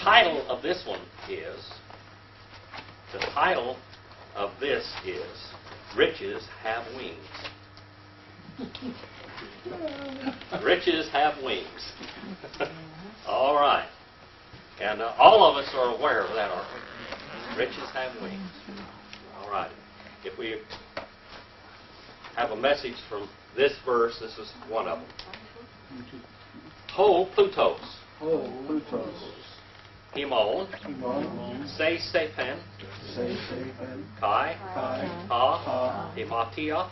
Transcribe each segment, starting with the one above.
title of this one is, Riches Have Wings. Riches have wings. All right. And all of us are aware of that, aren't we? Riches have wings. All right. If we have a message from this verse, this is one of them. Ho Plutos. Ho Plutos. Himon. Se Sepen. Kai. Ha. Himatia.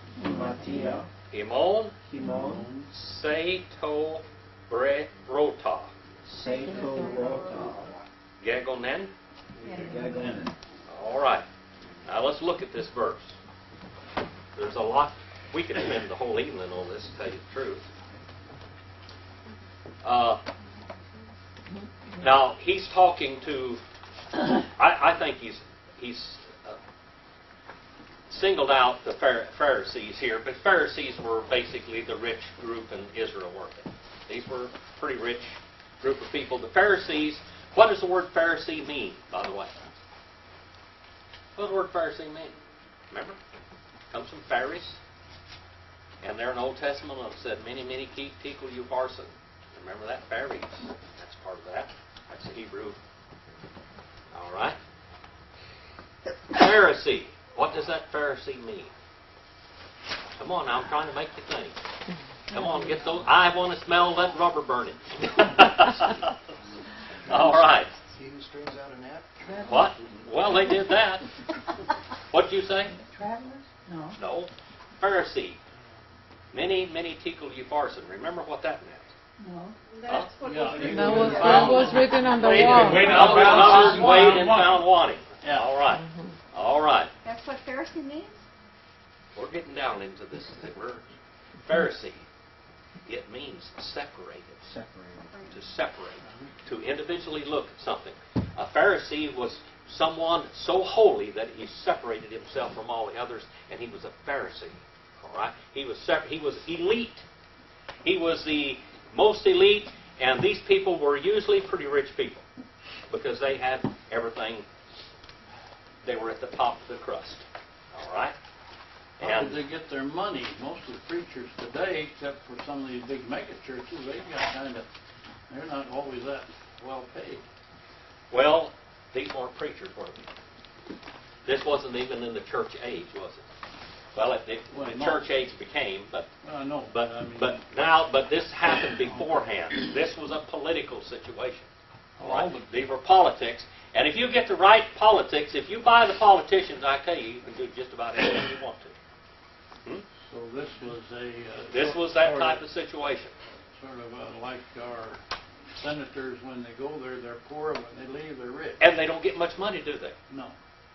Himon. Se To Rota. Gagonen. All right. Now let's look at this verse. There's a lot. We could spend the whole evening on this, to tell you the truth. Now he's talking to. I think he's singled out the Pharisees here, but Pharisees were basically the rich group in Israel, weren't they? These were a pretty rich group of people. The Pharisees. What does the word Pharisee mean, by the way? What does the word Pharisee mean? Remember? It comes from Pharis. And there in the Old Testament it said, many, many keep tickle you parson. Remember that? Pharis. That's part of that. That's the Hebrew. All right. Pharisee. What does that Pharisee mean? Come on now, I'm trying to make you think. Come on, get those. I want to smell that rubber burning. All right. He who strings out a net? What? Well, they did that. What'd you say? Travelers? No. No. Pharisee. Many, many tickle you parson. Remember what that meant? No. That's what was written. That was written on the Wait wall. Wait and found wanting. Yeah. All right. All right. That's what Pharisee means? We're getting down into this word. Pharisee. It means separated. To separate. To individually look at something. A Pharisee was someone so holy that he separated himself from all the others, and he was a Pharisee. All right? He was elite. He was the most elite, and these people were usually pretty rich people because they had everything. They were at the top of the crust. All right? How did they get their money? Most of the preachers today, except for some of these big mega churches, they're not always that well paid. Well, these weren't preachers, were they? This wasn't even in the church age, was it? Well, the church age became, but no, but this happened beforehand. This was a political situation. Oh, All right? These were politics, and if you get the right politics, if you buy the politicians, I tell you, you can do just about anything you want to. So this was this was that type of situation. Sort of like our senators, when they go there, they're poor. When they leave, they're rich. And they don't get much money, do they? No.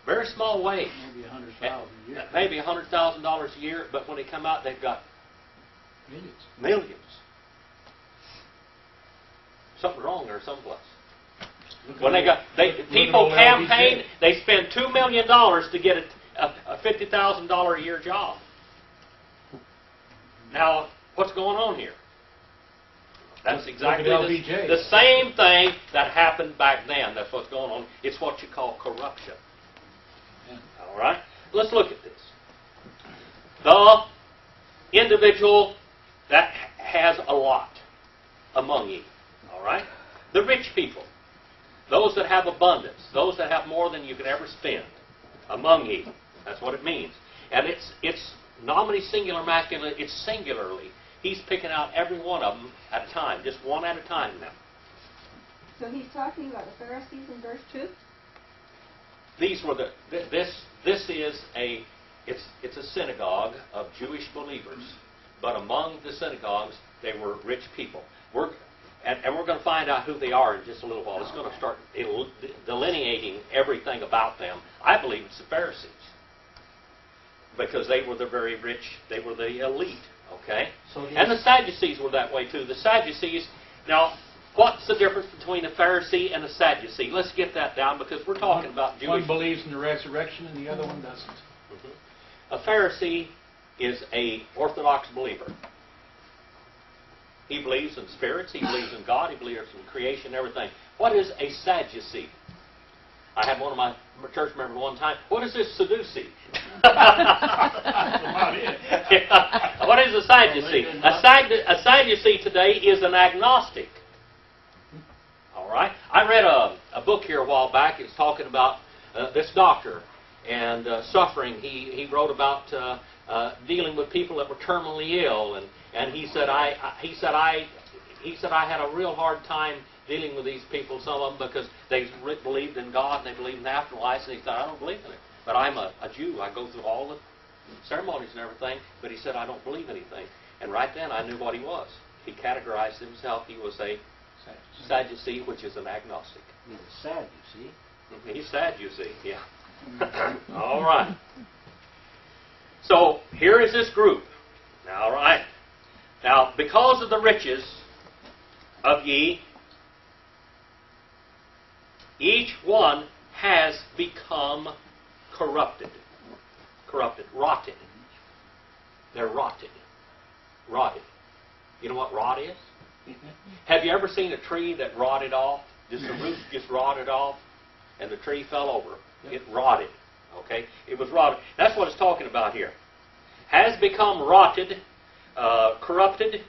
Very small wage. Maybe $100,000 a year. Maybe $100,000 a year, but when they come out, they've got millions. Something wrong there someplace. When people campaign, they spend $2 million to get a $50,000 a year job. Now, what's going on here? That's exactly the same thing that happened back then. That's what's going on. It's what you call corruption. All right? Let's look at this. The individual that has a lot among you. All right? The rich people. Those that have abundance. Those that have more than you could ever spend. Among you. That's what it means. And it's nominally singular masculine. It's singularly. He's picking out every one of them at a time. Just one at a time now. So he's talking about the Pharisees in verse 2? These were this is it's a synagogue of Jewish believers, but among the synagogues they were rich people. We're going to find out who they are in just a little while. It's going to start delineating everything about them. I believe it's the Pharisees because they were the very rich. They were the elite. Okay, and the Sadducees were that way too. The Sadducees. Now, what's the difference between a Pharisee and a Sadducee? Let's get that down because we're talking about Jewish. One believes in the resurrection and the other one doesn't. A Pharisee is a Orthodox believer. He believes in spirits. He believes in God. He believes in creation and everything. What is a Sadducee? I had one of my church members one time. What is this Sadducee? Yeah. What is a Sadducee? A Sadducee today is an agnostic. All right. I read a book here a while back. It was talking about this doctor and suffering. He wrote about dealing with people that were terminally ill, and he said I had a real hard time dealing with these people, some of them, because they believed in God and they believed in the afterlife, and he said, I don't believe in it. But I'm a Jew. I go through all the ceremonies and everything, but he said, I don't believe anything. And right then I knew what he was. He categorized himself. He was a Sadducee, which is an agnostic. He's sad, you see. He's sad, you see, yeah. All right. So here is this group. Now, all right. Now, because of the riches of ye, each one has become corrupted. Corrupted. Rotted. They're rotted. Rotted. You know what rot is? Have you ever seen a tree that rotted off? Just the roots just rotted off, and the tree fell over. It rotted. Okay? It was rotted. That's what it's talking about here. Has become rotted, corrupted,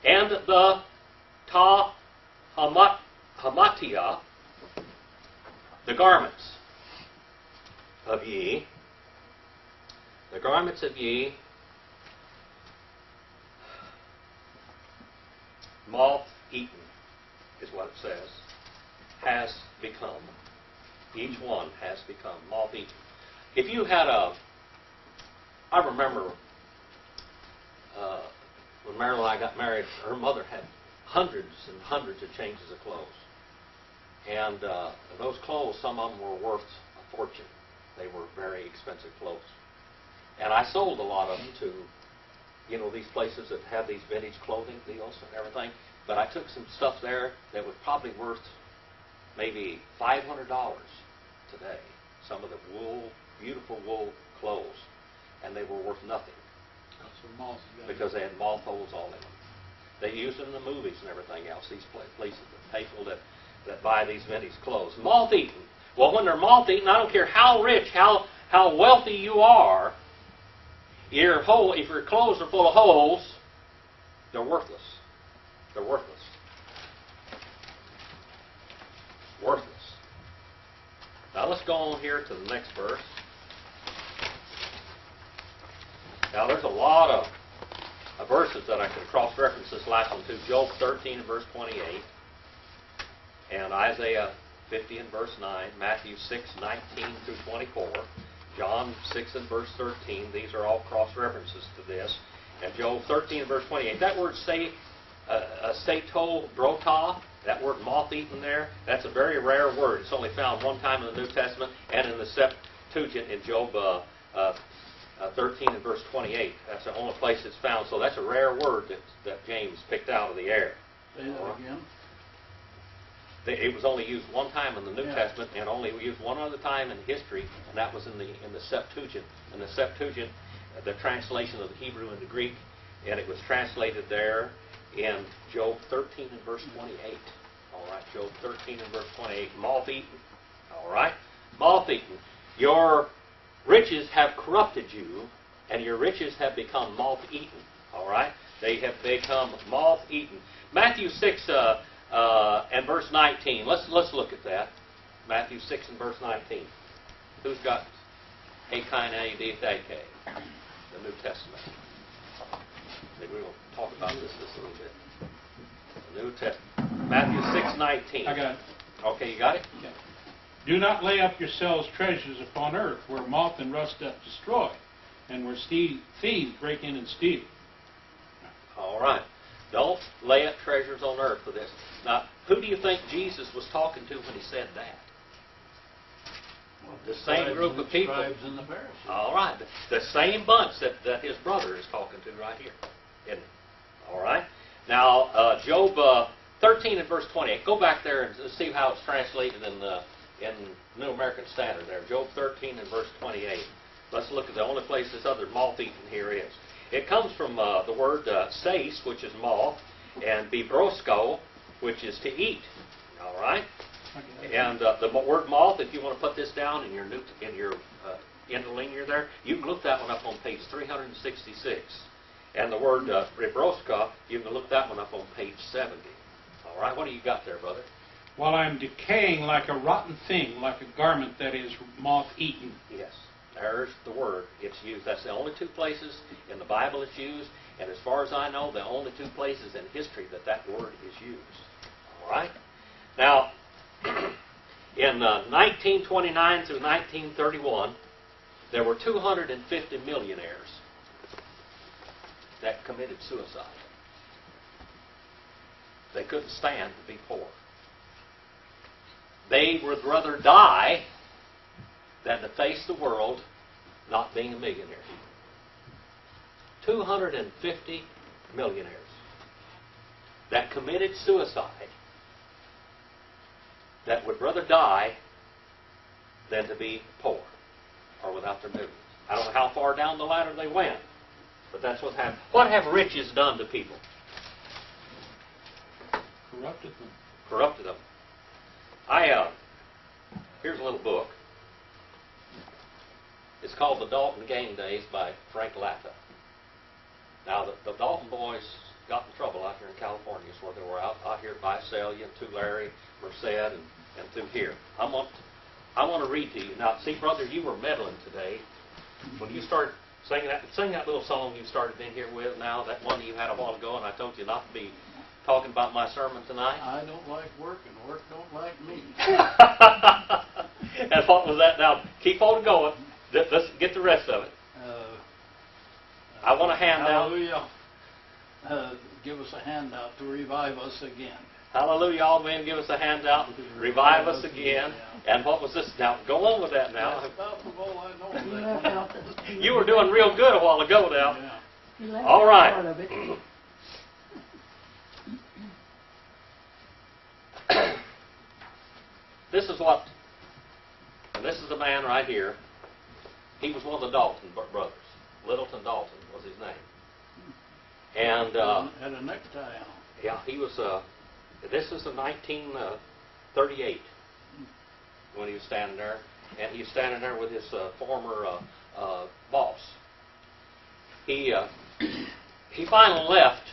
and the hamatia, the garments of ye, moth-eaten, is what it says, has become. Each one has become moth-eaten. If you had I remember when Marilyn and I got married, her mother had hundreds and hundreds of changes of clothes. And those clothes, some of them were worth a fortune. They were very expensive clothes. And I sold a lot of them to, these places that have these vintage clothing deals and everything. But I took some stuff there that was probably worth maybe $500 today. Some of the beautiful wool clothes. And they were worth nothing. Because they had moth holes all in them. They use them in the movies and everything else, these places, the people that buy these vintage clothes. Moth-eaten. Well, when they're moth-eaten, I don't care how rich, how wealthy you are, if your clothes are full of holes, they're worthless. They're worthless. Worthless. Now let's go on here to the next verse. Now there's a lot of verses that I could cross-reference this last one to. Job 13 and verse 28, and Isaiah 50 and verse 9, Matthew 6, 19 through 24, John 6 and verse 13. These are all cross-references to this. And Job 13 and verse 28. That word seto brota, that word moth-eaten there, that's a very rare word. It's only found one time in the New Testament and in the Septuagint in Job 13 and verse 28. That's the only place it's found. So that's a rare word that James picked out of the air. Say that again. It was only used one time in the New Testament and only used one other time in history, and that was in the Septuagint. In the Septuagint, the translation of the Hebrew into Greek, and it was translated there in Job 13 and verse 28. All right, Job 13 and verse 28. Moth-eaten. All right, moth-eaten. Your riches have corrupted you, and your riches have become moth-eaten. All right? They have become moth-eaten. Matthew 6 and verse 19. Let's look at that. Matthew 6 and verse 19. Who's got Akaina Deke, the New Testament? Maybe we'll talk about this a little bit. The New Testament. Matthew 6:19. I got it. Okay, you got it? Yeah. Do not lay up yourselves treasures upon earth, where moth and rust doth destroy, and where thieves break in and steal. All right. Don't lay up treasures on earth for this. Now, who do you think Jesus was talking to when he said that? Well, the same group of people. Scribes and the Pharisees. All right. The same bunch that his brother is talking to right here. Isn't it? All right. Now, Job 13 and verse 28. Go back there and see how it's translated in New American Standard there. Job 13 and verse 28. Let's look at the only place this other moth-eaten here is. It comes from the word sais, which is moth, and bibrosko, which is to eat. All right? And the word moth, if you want to put this down in your interlinear there, you can look that one up on page 366. And the word bibroska, you can look that one up on page 70. All right? What do you got there, brother? While I'm decaying like a rotten thing, like a garment that is moth-eaten. Yes. There's the word. It's used. That's the only two places in the Bible it's used. And as far as I know, the only two places in history that that word is used. All right? Now, in 1929 through 1931, there were 250 millionaires that committed suicide. They couldn't stand to be poor. They would rather die than to face the world not being a millionaire. 250 millionaires that committed suicide that would rather die than to be poor or without their millions. I don't know how far down the ladder they went, but that's what happened. What have riches done to people? Corrupted them. Corrupted them. Here's a little book. It's called The Dalton Gang Days by Frank Latta. Now, the Dalton boys got in trouble out here in California, is where they were out here at Visalia, and Tulare, Merced, and through here. I want to read to you. Now, see, brother, you were meddling today. When you started sing that little song you started in here with now, that one you had a while ago, and I told you not to be talking about my sermon tonight. I don't like work, and work don't like me. And what was that? Now, keep on going. Let's get the rest of it. I want a handout. Hallelujah. Give us a handout to revive us again. Hallelujah, all men, give us a handout and revive us again. Yeah. And what was this? Now, go on with that now. That's about all I know. You were doing real good a while ago now. Yeah. All right. This is what, and this is the man right here. He was one of the Dalton brothers. Littleton Dalton was his name. And had a necktie on. Yeah, he was. This is in 1938 when he was standing there, and he was standing there with his former boss. He finally left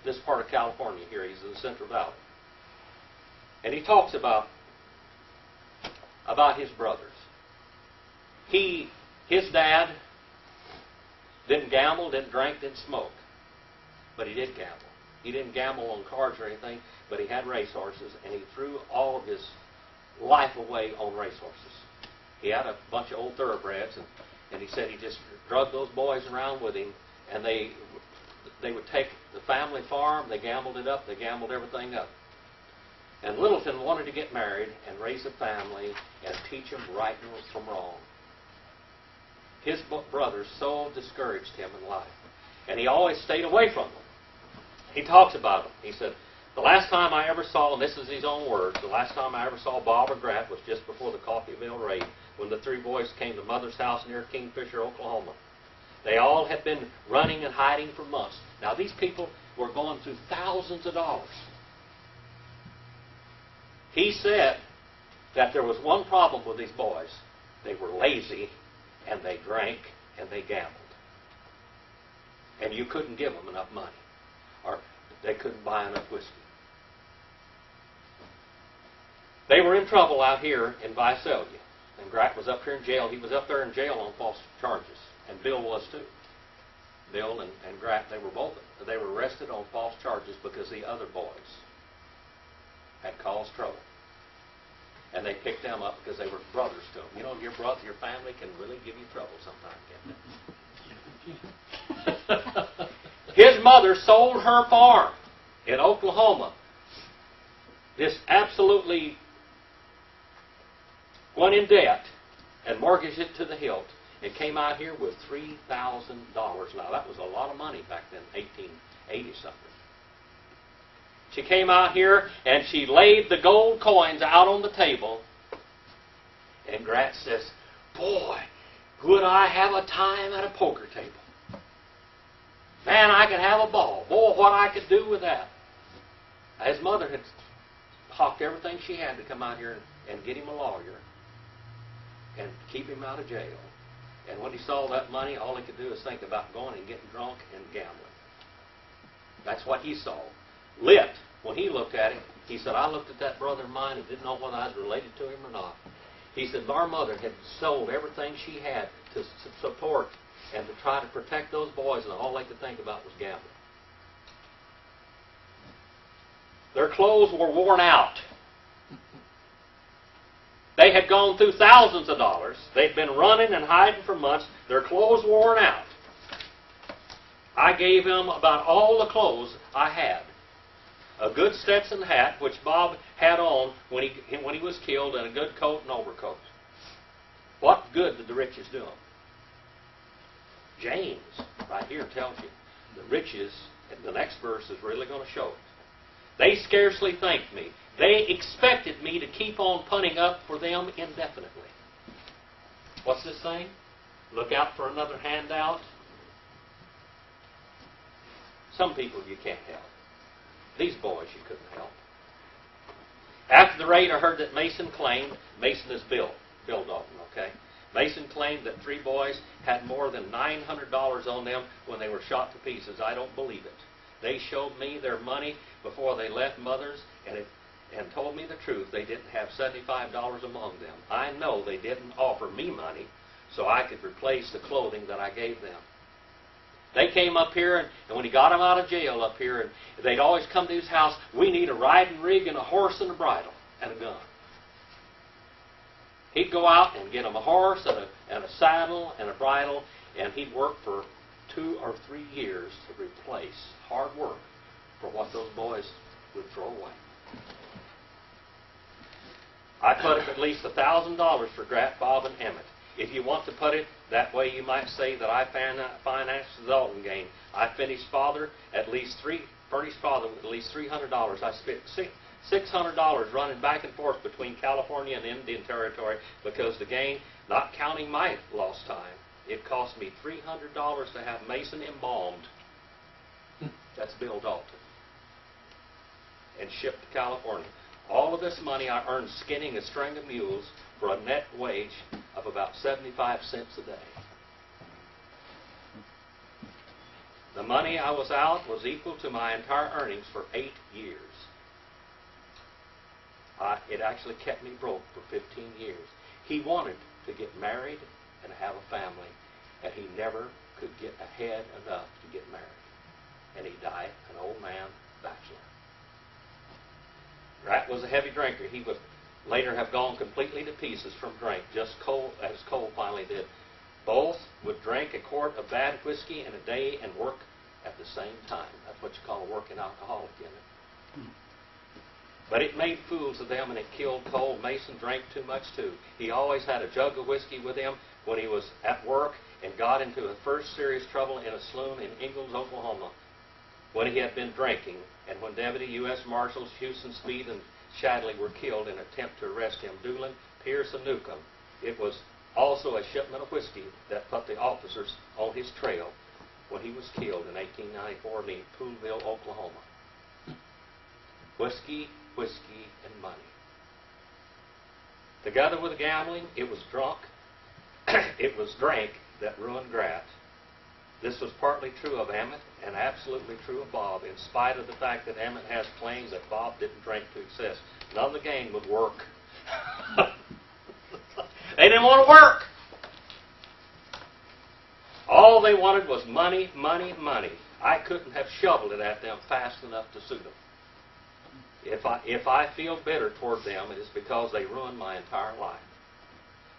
this part of California here. He's in the Central Valley, and he talks about his brothers. His dad didn't gamble, didn't drink, didn't smoke, but he did gamble. He didn't gamble on cards or anything, but he had racehorses, and he threw all of his life away on racehorses. He had a bunch of old thoroughbreds, and he said he just drug those boys around with him, and they would take the family farm, they gambled it up, they gambled everything up. And Littleton wanted to get married and raise a family and teach them right from wrong. His brothers so discouraged him in life, and he always stayed away from them. He talks about them. He said, the last time I ever saw, and this is his own words, the last time I ever saw Bob or Grat was just before the coffee mill raid, when the three boys came to Mother's house near Kingfisher, Oklahoma. They all had been running and hiding for months. Now, these people were going through thousands of dollars. He said that there was one problem with these boys. They were lazy, and they drank, and they gambled. And you couldn't give them enough money, or they couldn't buy enough whiskey. They were in trouble out here in Visalia, and Grat was up here in jail. He was up there in jail on false charges, and Bill was too. Bill and Grat, they were arrested on false charges because the other boys had caused trouble. And they picked them up because they were brothers to them. You know, your family can really give you trouble sometimes, can't they? His mother sold her farm in Oklahoma. This absolutely went in debt and mortgaged it to the hilt and came out here with $3,000. Now, that was a lot of money back then, 1880-something. She came out here and she laid the gold coins out on the table. And Grat says, boy, would I have a time at a poker table. Man, I could have a ball. Boy, what I could do with that. His mother had hawked everything she had to come out here and get him a lawyer and keep him out of jail. And when he saw that money, all he could do is think about going and getting drunk and gambling. That's what he saw. Lit, when he looked at him, he said, I looked at that brother of mine and didn't know whether I was related to him or not. He said, our mother had sold everything she had to support and to try to protect those boys, and all they could think about was gambling. Their clothes were worn out. They had gone through thousands of dollars. They'd been running and hiding for months. Their clothes were worn out. I gave them about all the clothes I had. A good Stetson hat, which Bob had on when he was killed, and a good coat and overcoat. What good did the riches do them? James, right here, tells you the riches, and the next verse is really going to show it. They scarcely thanked me. They expected me to keep on punting up for them indefinitely. What's this thing? Look out for another handout. Some people you can't help. These boys you couldn't help. After the raid, I heard that Mason claimed, Mason is Bill Dalton, okay? Mason claimed that 3 boys had more than $900 on them when they were shot to pieces. I don't believe it. They showed me their money before they left Mother's and told me the truth. They didn't have $75 among them. I know they didn't offer me money so I could replace the clothing that I gave them. They came up here, and when he got them out of jail up here, and they'd always come to his house, we need a riding rig and a horse and a bridle and a gun. He'd go out and get them a horse and a saddle and a bridle, and he'd work for 2 or 3 years to replace hard work for what those boys would throw away. I put up at least $1,000 for Grat, Bob, and Emmett. If you want to put it that way, you might say that I financed the Dalton game. I furnished father with at least $300. I spent $600 running back and forth between California and Indian Territory because the game, not counting my lost time, it cost me $300 to have Mason embalmed. That's Bill Dalton. And shipped to California. All of this money I earned skinning a string of mules for a net wage of about 75 cents a day. The money I was out was equal to my entire earnings for 8 years. It actually kept me broke for 15 years. He wanted to get married and have a family, and he never could get ahead enough to get married. And he died an old man, bachelor. Grat was a heavy drinker. He would later have gone completely to pieces from drink, just as Cole finally did. Both would drink a quart of bad whiskey in a day and work at the same time. That's what you call a working alcoholic, isn't it? But it made fools of them, and it killed Cole. Mason drank too much, too. He always had a jug of whiskey with him when he was at work and got into the first serious trouble in a saloon in Ingalls, Oklahoma, when he had been drinking, and when Deputy U.S. Marshals Houston Speed and Shadley were killed in an attempt to arrest him. Doolin, Pierce, and Newcomb. It was also a shipment of whiskey that put the officers on his trail when he was killed in 1894 near Poolville, Oklahoma. Whiskey, whiskey, and money. Together with gambling, it was drink that ruined Grat. This was partly true of Emmett and absolutely true of Bob, in spite of the fact that Emmett has claimed that Bob didn't drink to excess. None of the game would work. They didn't want to work. All they wanted was money, money, money. I couldn't have shoveled it at them fast enough to suit them. If I feel bitter toward them, it is because they ruined my entire life.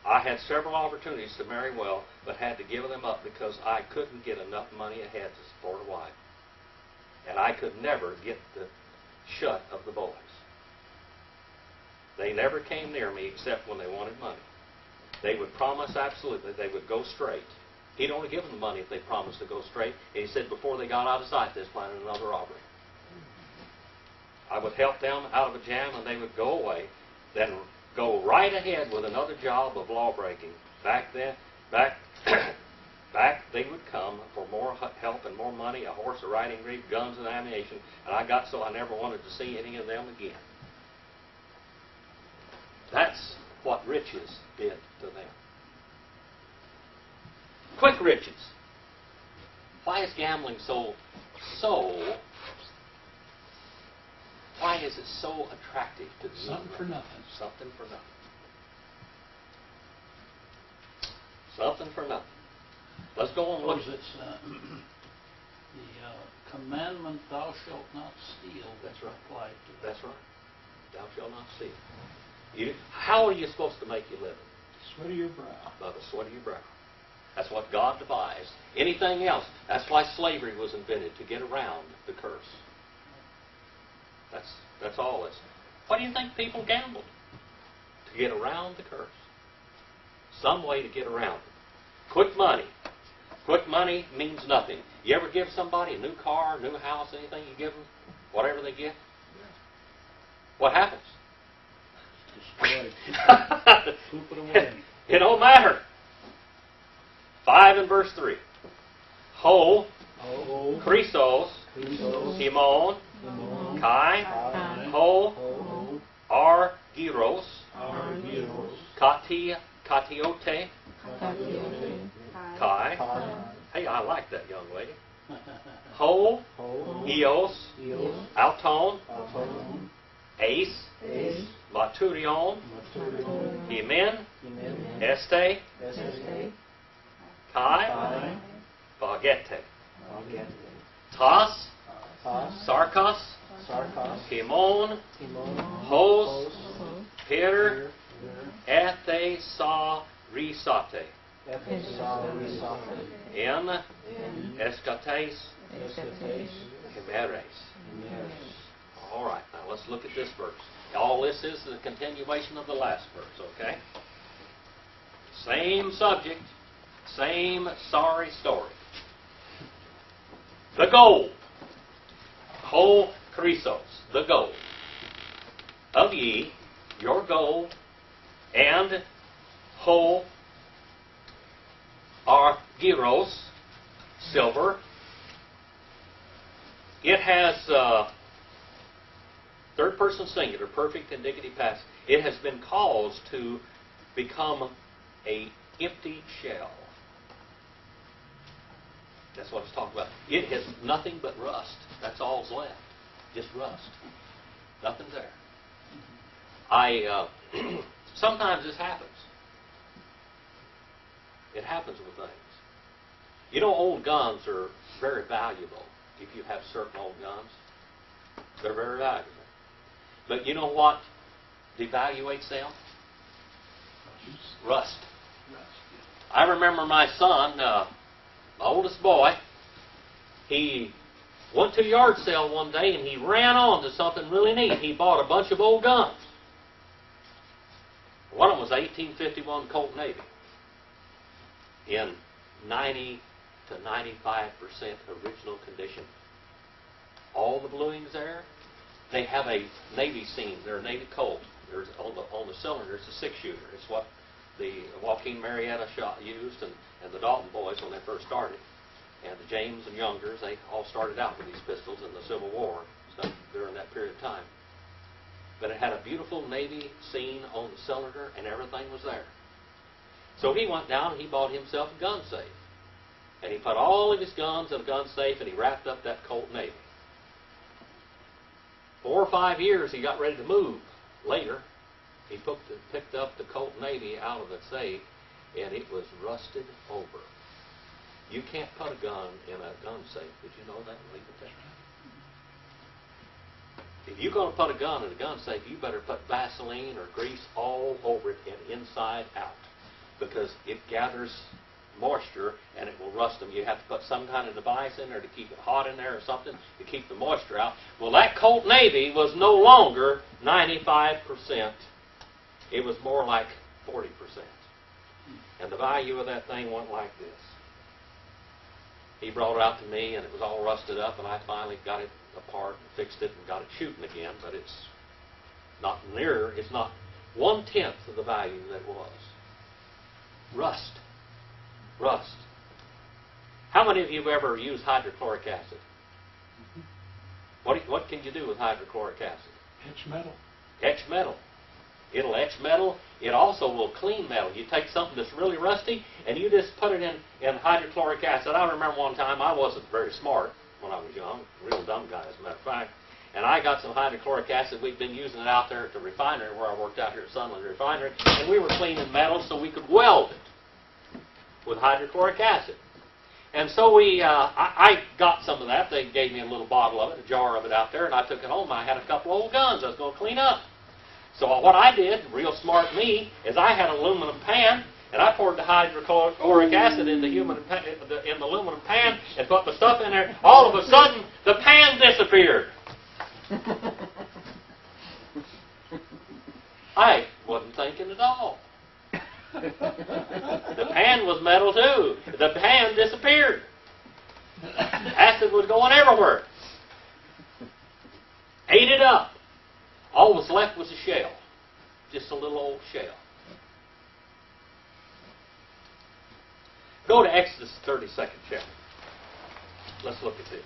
I had several opportunities to marry well, but had to give them up because I couldn't get enough money ahead to support a wife. And I could never get the shut of the boys. They never came near me except when they wanted money. They would promise absolutely they would go straight. He'd only give them the money if they promised to go straight. And he said before they got out of sight, they was planning another robbery. I would help them out of a jam, and they would go away, then go right ahead with another job of law breaking. Back back they would come for more help and more money, a horse, a riding rig, guns and ammunition, and I got so I never wanted to see any of them again. That's what riches did to them. Quick riches. Why is gambling why is it so attractive to the Something for nothing. Something for nothing. Something for nothing. Let's go on. Because it's the commandment, thou shalt not steal. That's right. Applied to That's right. Thou shalt not steal. How are you supposed to make your living? Sweat of your brow. By the sweat of your brow. That's what God devised. Anything else? That's why slavery was invented, to get around the curse. That's all this. Why do you think people gambled? To get around the curse. Some way to get around it. Quick money. Quick money means nothing. You ever give somebody a new car, new house, anything you give them? Whatever they get? What happens? destroyed. Poop it away. It don't matter. 5 and verse 3. Ho, Christos, Timon, Kai, Ho, Argyros, Katiote, Kai. Hey, I like that young lady. Ho, Eos, Auton, Ace, Maturion, Himen, Este, Kai, Bagete, Tas, Sarkos, Timon, Hos, Peter, Ethe, Sa, Risate, En, Escates, Himeres. All right, now let's look at this verse. All this is the continuation of the last verse, okay? Same subject, same sorry story. The gold. Ho Chrysos, the gold. Of ye, your gold, and ho Argyros, silver. It has third person singular, perfect indicative past. It has been caused to become a empty shell. That's what it's talking about. It has nothing but rust. That's all's left. Just rust. Nothing's there. Sometimes this happens. It happens with things. You know, old guns are very valuable. If you have certain old guns, they're very valuable. But you know what devaluates them? Rust. I remember my son, my oldest boy, he went to a yard sale one day and he ran on to something really neat. He bought a bunch of old guns. One of them was an 1851 Colt Navy in 90 to 95% original condition. All the bluings there. They have a Navy scene. They're a Navy Colt. There's on the cylinder, it's a 6-shooter. It's what the Joaquin Marietta used and the Dalton boys when they first started. And the James and Youngers, they all started out with these pistols in the Civil War stuff during that period of time. But it had a beautiful Navy scene on the cylinder and everything was there. So he went down and he bought himself a gun safe. And he put all of his guns in a gun safe and he wrapped up that Colt Navy. 4 or 5 years he got ready to move. Later, he picked up the Colt Navy out of the safe and it was rusted over. You can't put a gun in a gun safe. Did you know that? Leave it there. If you're going to put a gun in a gun safe, you better put Vaseline or grease all over it and inside out, because it gathers moisture and it will rust them. You have to put some kind of device in there to keep it hot in there or something to keep the moisture out. Well, that Colt Navy was no longer 95%. It was more like 40%. And the value of that thing went like this. He brought it out to me and it was all rusted up and I finally got it apart and fixed it and got it shooting again, but it's not 1/10 of the value that it was. Rust. How many of you have ever used hydrochloric acid? What can you do with hydrochloric acid? Etch metal. Etch metal. It'll etch metal. It also will clean metal. You take something that's really rusty and you just put it in hydrochloric acid. I remember one time, I wasn't very smart when I was young, real dumb guy as a matter of fact, and I got some hydrochloric acid. We'd been using it out there at the refinery where I worked out here at Sunland Refinery, and we were cleaning metal so we could weld it with hydrochloric acid. And so I got some of that. They gave me a little bottle of it, a jar of it out there, and I took it home. I had a couple old guns I was going to clean up. So what I did, real smart me, is I had an aluminum pan, and I poured the hydrochloric acid in the aluminum pan and put the stuff in there. All of a sudden, the pan disappeared. I wasn't thinking at all. The pan was metal too. The pan disappeared. Acid was going everywhere. Ate it up. All that was left was a shell. Just a little old shell. Go to Exodus 32nd chapter. Let's look at this.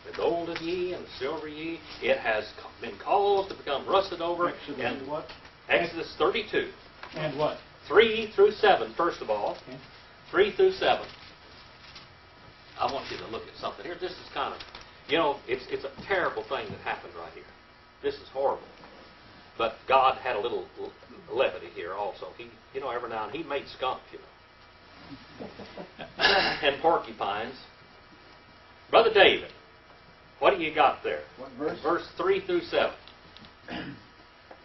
The gold of ye and the silver ye, it has been caused to become rusted over. And what? Exodus 32. And what? 3 through 7, first of all. Okay. 3 through 7. I want you to look at something here. This is kind of, it's a terrible thing that happened right here. This is horrible. But God had a little levity here also. He, every now and then, He made skunk, and porcupines. Brother David, what do you got there? What verse? Verse 3 through 7.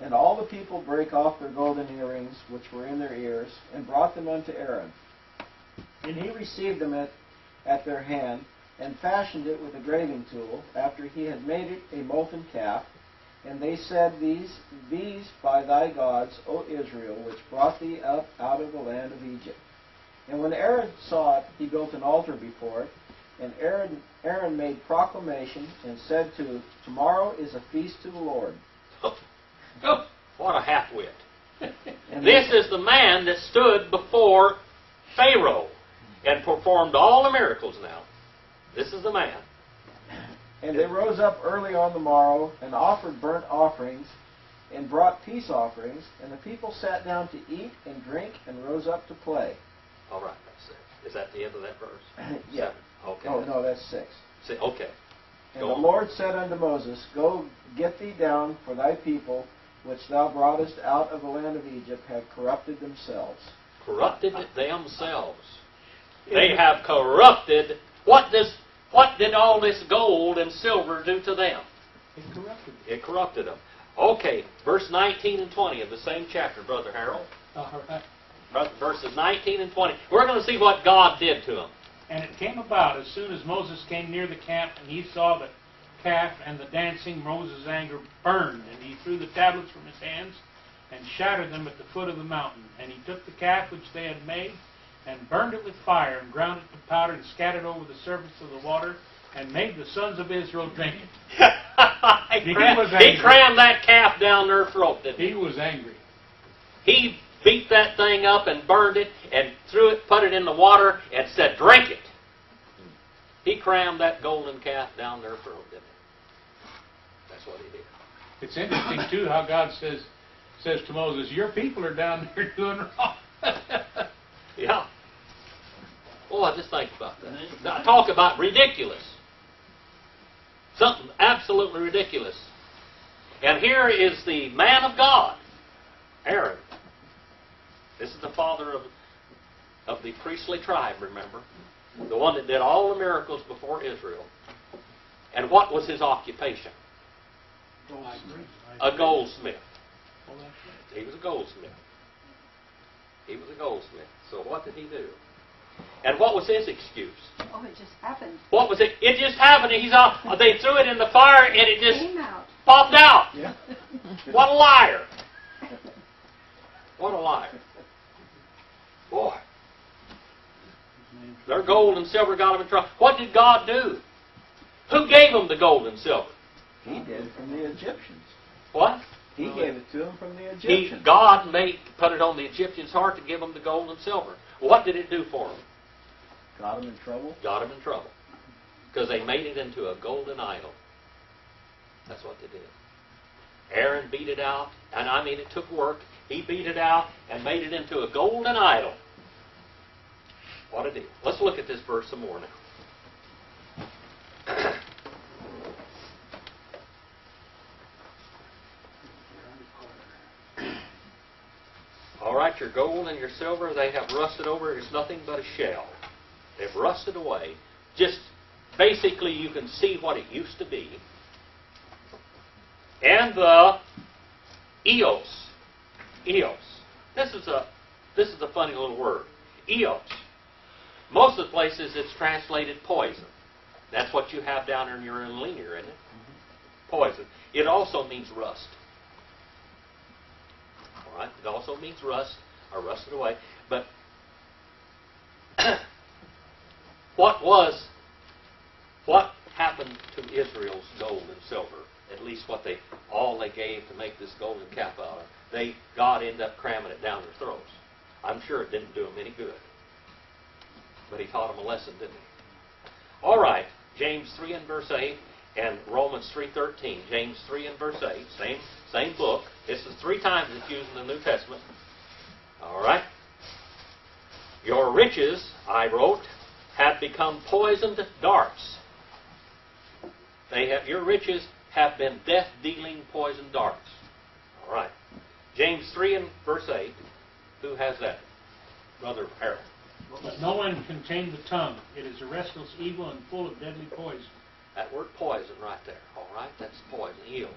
And all the people brake off their golden earrings which were in their ears, and brought them unto Aaron. And he received them at their hand, and fashioned it with a graving tool, after he had made it a molten calf. And they said, These by thy gods, O Israel, which brought thee up out of the land of Egypt. And when Aaron saw it, he built an altar before it. And Aaron made proclamation, and said Tomorrow is a feast to the Lord. Oh, what a half-wit. This is the man that stood before Pharaoh and performed all the miracles now. This is the man. And they rose up early on the morrow, and offered burnt offerings, and brought peace offerings, and the people sat down to eat and drink, and rose up to play. All right, that's it. Is that the end of that verse? Yeah. 7. Okay. Oh, no, that's 6. Okay. And Go the on. Lord said unto Moses, Go, get thee down, for thy people, which thou broughtest out of the land of Egypt, have corrupted themselves. Corrupted themselves. They have corrupted. What did all this gold and silver do to them? It corrupted. It corrupted them. Okay, verse 19 and 20 of the same chapter, Brother Harold. All right. Verses 19 and 20. We're going to see what God did to them. And it came about, as soon as Moses came near the camp, and he saw the calf and the dancing, Moses' anger burned, and he threw the tablets from his hands, and shattered them at the foot of the mountain. And he took the calf which they had made, and burned it with fire, and ground it to powder, and scattered over the surface of the water, and made the sons of Israel drink it. He crammed that calf down their throat, didn't he? He was angry. He beat that thing up and burned it and threw it, put it in the water, and said, drink it. He crammed that golden calf down their throat, didn't he? That's what he did. It's interesting, too, how God says to Moses, your people are down there doing wrong. Yeah. Boy, just think about that. Now, talk about ridiculous. Something absolutely ridiculous. And here is the man of God, Aaron. This is the father of the priestly tribe, remember? The one that did all the miracles before Israel. And what was his occupation? A goldsmith. He was a goldsmith. He was a goldsmith. So what did he do? And what was his excuse? Oh, it just happened. What was it? It just happened. They threw it in the fire and it just Came out. popped out. Yeah. What a liar. What a liar. Boy. Their gold and silver got them in trouble. What did God do? Who gave them the gold and silver? He did from the Egyptians. What? He gave it to him from the Egyptians. God put it on the Egyptians' heart to give them the gold and silver. What did it do for them? Got him in trouble? Got them in trouble. Because they made it into a golden idol. That's what they did. Aaron beat it out, and I mean it took work. He beat it out and made it into a golden idol. What a deal. Let's look at this verse some more now. All right, your gold and your silver, they have rusted over. It's nothing but a shell. They've rusted away. Just basically, you can see what it used to be. And the eos. Eos. This is a funny little word. Eos. Most of the places it's translated poison. That's what you have down in your linear, isn't it? Poison. It also means rust. All right? It also means rust or rusted away. But what happened to Israel's gold and silver? At least all they gave to make this golden calf out of. God ended up cramming it down their throats. I'm sure it didn't do them any good. But he taught them a lesson, didn't he? All right, James 3 and verse 8 and Romans 3:13. James 3 and verse 8, same book. This is 3 times it's used in the New Testament. All right. Your riches, I wrote, have become poisoned darts. Your riches have been death-dealing poison darts. All right. James 3 and verse 8. Who has that? Brother Harold. Let no one contain the tongue. It is a restless evil and full of deadly poison. That word poison right there. All right. That's poison. Eels.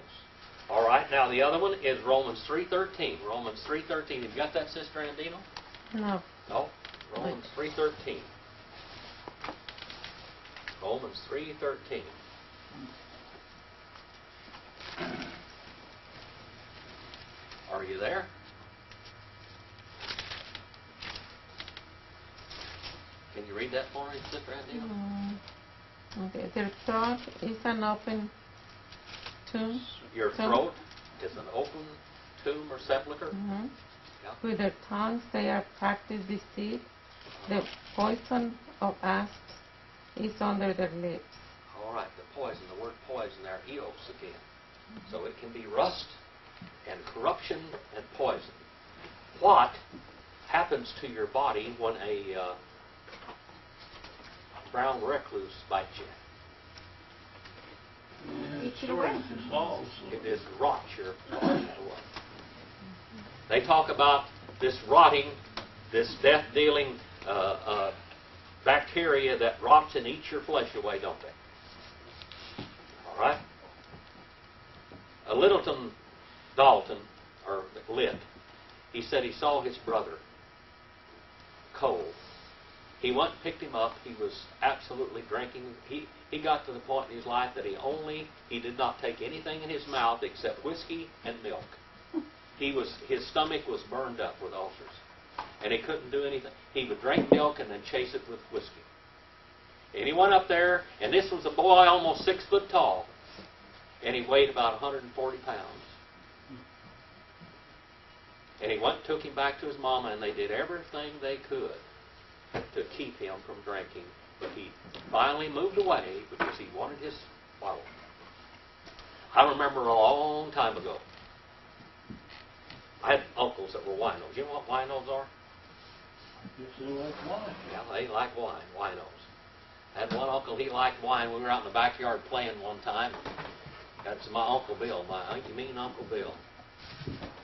All right. Now the other one is Romans 3:13. Romans 3:13. Have you got that, Sister Andino? No. No. Romans 3:13. Romans 3:13. Are you there? Can you read that for me, Sister Andino? Okay. Their throat is an open tomb. Your throat is an open tomb or sepulcher. Mm-hmm. Yeah. With their tongues they are practiced deceit. The poison of asps is under their lips. All right, the poison, the word poison there, eos again. So it can be rust and corruption and poison. What happens to your body when a brown recluse bites you? It dissolves. It is rot your body away. They talk about this rotting, this death-dealing bacteria that rots and eats your flesh away, don't they? All right? A Littleton Dalton, or Litt, he said he saw his brother cold. He went and picked him up. He was absolutely drinking. He got to the point in his life that he did not take anything in his mouth except whiskey and milk. His stomach was burned up with ulcers, and he couldn't do anything. He would drink milk and then chase it with whiskey. And he went up there, and this was a boy almost 6 foot tall, and he weighed about 140 pounds. And he went and took him back to his mama, and they did everything they could to keep him from drinking. But he finally moved away because he wanted his bottle. I remember a long time ago, I had uncles that were winos. You know what winos are? I guess they like wine. Yeah, they like wine, winos. I had one uncle, he liked wine. We were out in the backyard playing one time. That's my Uncle Bill, you mean Uncle Bill.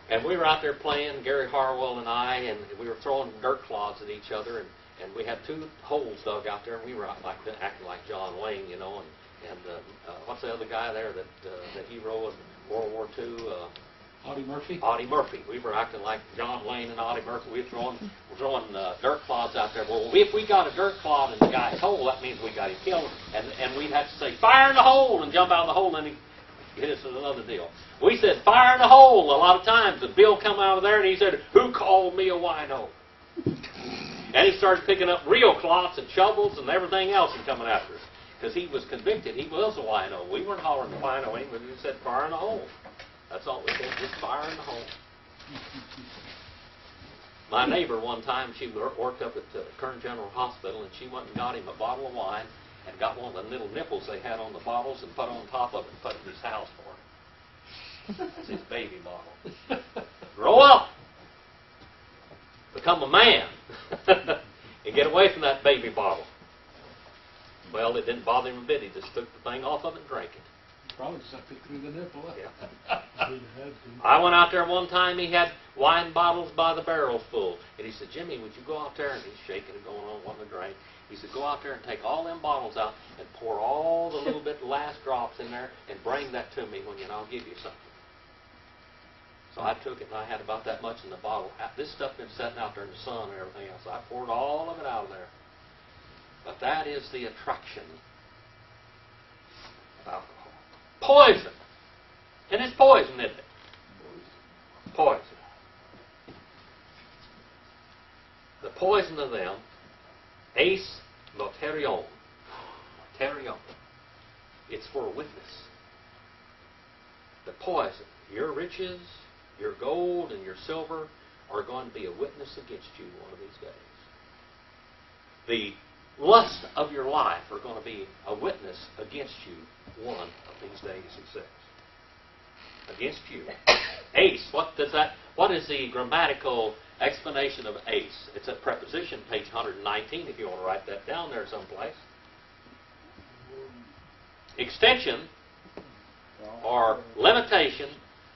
And we were out there playing, Gary Harwell and I, and we were throwing dirt clods at each other, and we had 2 holes dug out there, and we were out acting like John Wayne, you know, and what's the other guy there that hero in World War II? Audie Murphy? Audie Murphy. We were acting like John Wayne and Audie Murphy. We were throwing dirt clods out there. Well, if we got a dirt clod in the guy's hole, that means we got him killed. And we'd have to say, fire in the hole, and jump out of the hole, and then he hit us with another deal. We said, fire in the hole a lot of times. And Bill come out of there, and he said, who called me a wino? And he started picking up real clots and shovels and everything else and coming after us. Because he was convicted. He was a wino. We weren't hollering the wino, but he said, fire in the hole. That's all we did, just fire in the home. My neighbor one time, she worked up at the Kern General Hospital, and she went and got him a bottle of wine and got one of the little nipples they had on the bottles and put on top of it and put it in his house for him. It's his baby bottle. Grow up. Become a man. And get away from that baby bottle. Well, it didn't bother him a bit. He just took the thing off of it and drank it. Probably sucked it through the nipple. Yeah. I went out there one time. He had wine bottles by the barrels full. And he said, Jimmy, would you go out there? And he's shaking and going on, wanting to drink. He said, go out there and take all them bottles out and pour all the little bit last drops in there and bring that to me and I'll give you something. So I took it, and I had about that much in the bottle. This stuff had been sitting out there in the sun and everything else. I poured all of it out of there. But that is the attraction of alcohol. Poison. And it's poison, isn't it? Poison. The poison of them, ace noterion. Noterion. It's for a witness. The poison, your riches, your gold and your silver are going to be a witness against you one of these days. The lust of your life are going to be a witness against you one of these days, it says. Against you. Ace, what is the grammatical explanation of ace? It's a preposition, page 119, if you want to write that down there someplace. Extension or limitation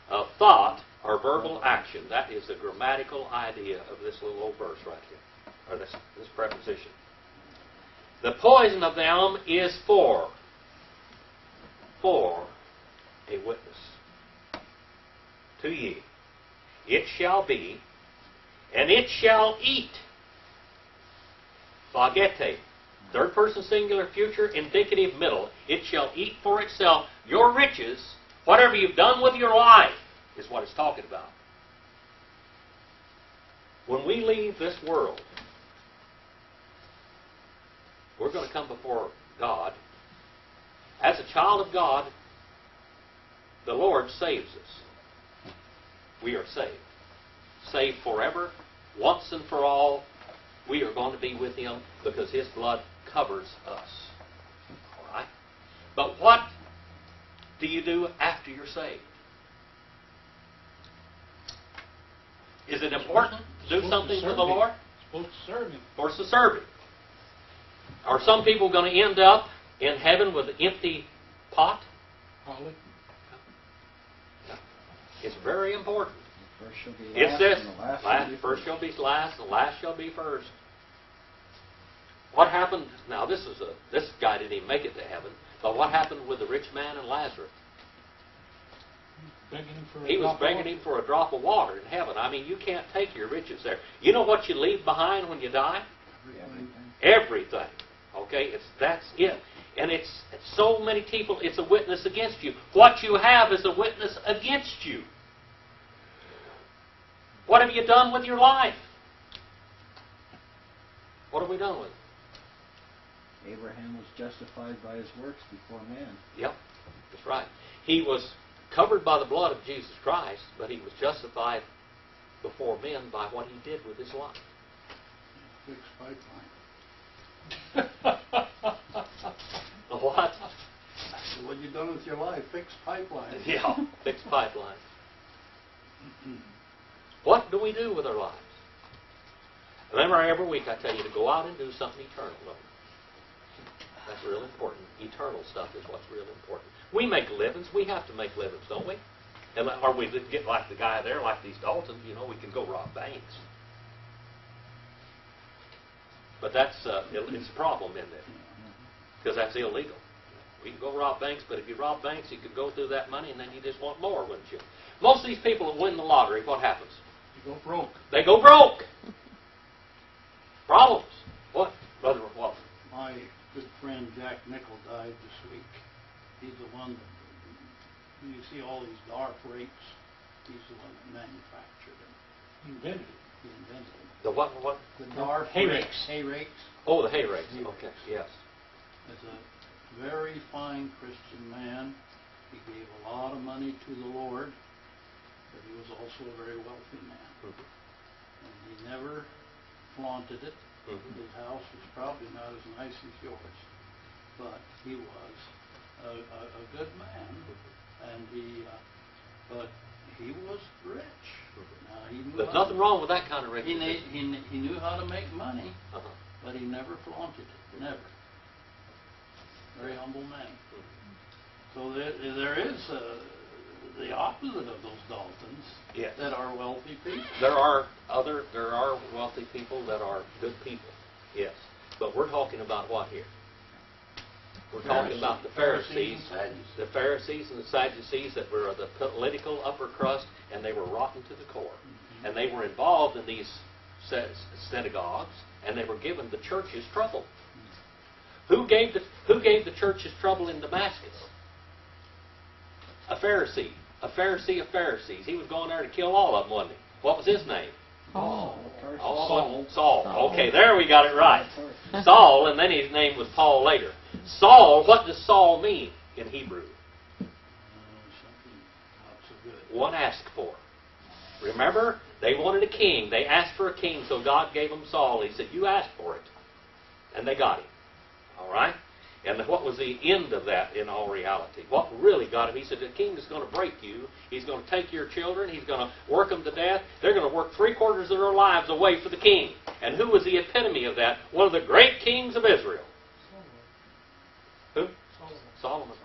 of thought or verbal action. That is the grammatical idea of this little old verse right here, or this preposition. The poison of them is for a witness. To ye, it shall be, and it shall eat. Phagete, third person singular, future, indicative, middle. It shall eat for itself your riches, whatever you've done with your life, is what it's talking about. When we leave this world, we're going to come before God. As a child of God, the Lord saves us. We are saved. Saved forever, once and for all. We are going to be with Him because His blood covers us. All right? But what do you do after you're saved? Is it important to do something for the Lord? Supposed to serve Him. Of course, to serve Him. Are some people going to end up in heaven with an empty pot? Probably. It's very important. First shall be It last, says, and the last shall be first shall be last, and last shall be first. What happened? Now, this guy didn't even make it to heaven. But what happened with the rich man and Lazarus? He was begging him for a drop of water in heaven. I mean, you can't take your riches there. You know what you leave behind when you die? Everything. Okay, that's it. And it's so many people, it's a witness against you. What you have is a witness against you. What have you done with your life? What have we done with it? Abraham was justified by his works before man. Yep, that's right. He was covered by the blood of Jesus Christ, but he was justified before men by what he did with his life. Fixed pipeline. What? What you done with your life? Fixed pipeline. Yeah, fixed pipeline. What do we do with our lives? Remember, every week I tell you to go out and do something eternal. That's real important. Eternal stuff is what's real important. We make livings. We have to make livings, don't we? Or we get like the guy there, like these Daltons, we can go rob banks. But that's it's a problem, isn't it? Because that's illegal. We can go rob banks, but if you rob banks, you could go through that money, and then you just want more, wouldn't you? Most of these people that win the lottery, what happens? You go broke. They go broke. Problems. What? Brother, what? My good friend Jack Nickel died this week. He's the one that, you see all these dark rakes, he's the one that manufactured them. He invented it. He invented them. The what? The dark hay rakes. rakes. Hay rakes. Oh, the hay rakes. Hay rakes. Okay, yes. As a very fine Christian man, he gave a lot of money to the Lord, but he was also a very wealthy man. Mhm. And he never flaunted it. Mhm. His house was probably not as nice as yours, but he was a good man, and but he was rich. Now, he knew There's nothing wrong with that kind of he, recognition. he knew how to make money, Uh-huh. but he never flaunted it. Never. Very humble man. So there is the opposite of those Daltons. Yes. That are wealthy people. There are wealthy people that are good people. Yes. But we're talking about what here? We're talking about the Pharisees. The Pharisees and the Sadducees that were the political upper crust, and they were rotten to the core. Mm-hmm. And they were involved in these synagogues, and they were giving the churches trouble. Who gave the churches trouble in Damascus? A Pharisee. A Pharisee of Pharisees. He was going there to kill all of them, wasn't he? What was his name? Oh. Saul. Okay, there we got it right. Saul, and then his name was Paul later. Saul, what does Saul mean in Hebrew? Something not so good. One asked for. Remember, they wanted a king. They asked for a king, so God gave them Saul. He said, you asked for it. And they got him. All right? And what was the end of that in all reality? What really got him? He said, the king is going to break you. He's going to take your children. He's going to work them to death. They're going to work 3/4 of their lives away for the king. And who was the epitome of that? One of the great kings of Israel. Who? Solomon.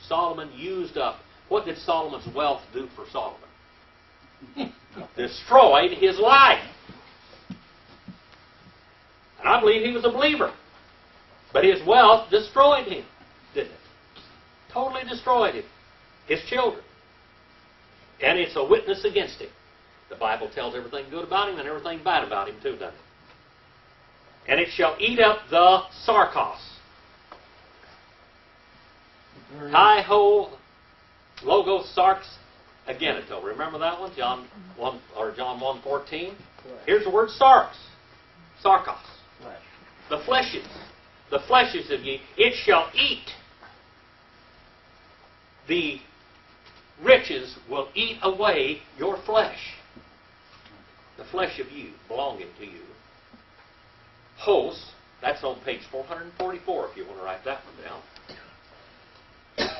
Solomon used up. What did Solomon's wealth do for Solomon? Destroyed his life. And I believe he was a believer. But his wealth destroyed him, didn't it? Totally destroyed him. His children. And it's a witness against him. The Bible tells everything good about him and everything bad about him too, doesn't it? And it shall eat up the sarkos. Hi-ho, logos, sarx, agenito. Remember that one? John 1 or John 1:14. Here's the word sarx. Sarkos. Flesh. The fleshes. The fleshes of ye, it shall eat. The riches will eat away your flesh. The flesh of you, belonging to you. Hos, that's on page 444 if you want to write that one down.